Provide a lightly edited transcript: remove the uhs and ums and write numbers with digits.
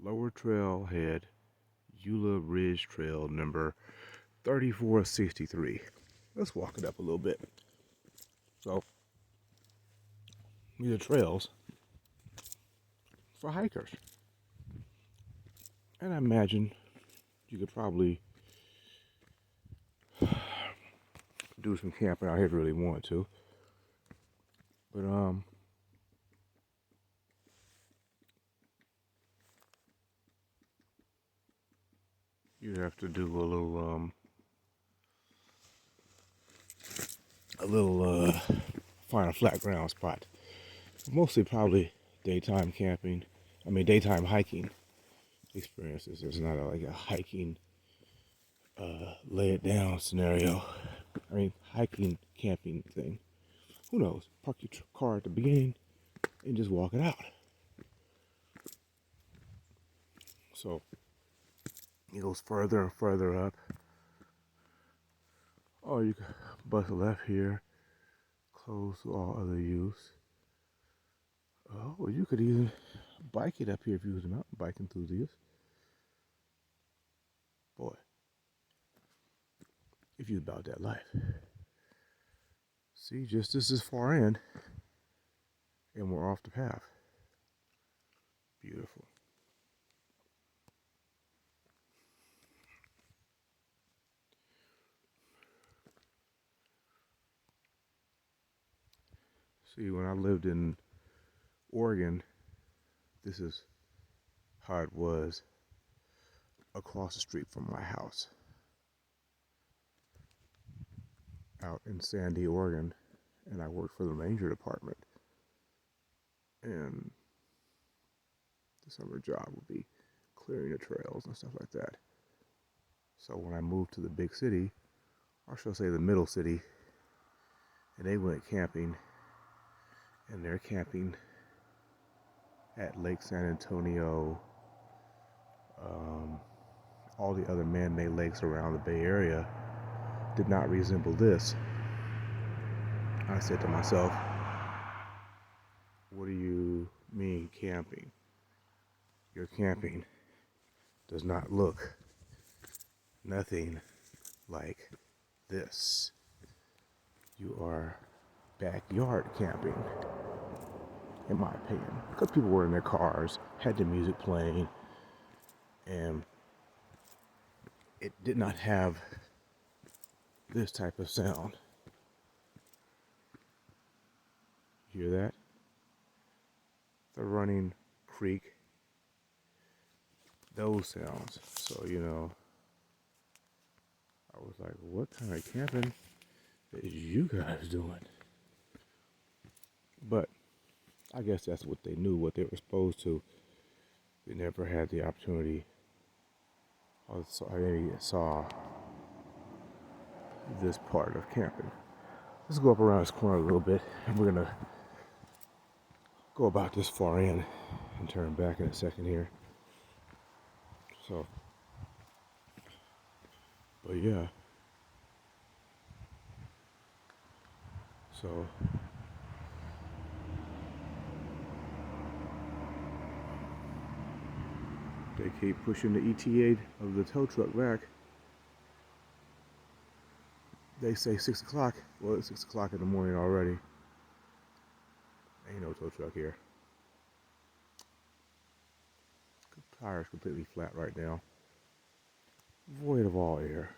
Lower Trailhead, Eula Ridge Trail number 3463. Let's walk it up a little bit. So, these are trails for hikers. And I imagine you could probably do some camping out here if you really want to. But, you have to do a little find a flat ground spot. Mostly probably daytime camping. Daytime hiking experiences. There's not like a hiking lay it down scenario. Hiking, camping thing. Who knows? Park your car at the beginning and just walk it out. So it goes further and further up. Oh, you can bust a left here, close to all other use. Oh, you could even bike it up here if you was a mountain bike enthusiast. Boy, if you about that life. See, just this is far in, and we're off the path. Beautiful. See, when I lived in Oregon, this is how it was across the street from my house. Out in Sandy, Oregon, and I worked for the ranger department. And the summer job would be clearing the trails and stuff like that. So when I moved to the big city, or shall I say the middle city, and they went camping, and they're camping at Lake San Antonio, all the other man-made lakes around the Bay Area did not resemble this. I said to myself, what do you mean camping? Your camping does not look nothing like this. You are backyard camping, in my opinion, because people were in their cars, had the music playing, and it did not have this type of sound. Hear that? The running creek, those sounds. So, I was like, what kind of camping is you guys doing? But I guess that's what they knew, what they were exposed to. They never had the opportunity, or saw this part of camping. Let's go up around this corner a little bit, and we're gonna go about this far in and turn back in a second here. So, but yeah. So, they keep pushing the ETA of the tow truck back. They say 6 o'clock. Well, it's 6 o'clock in the morning already. Ain't no tow truck here. The tire's completely flat right now. Void of all air.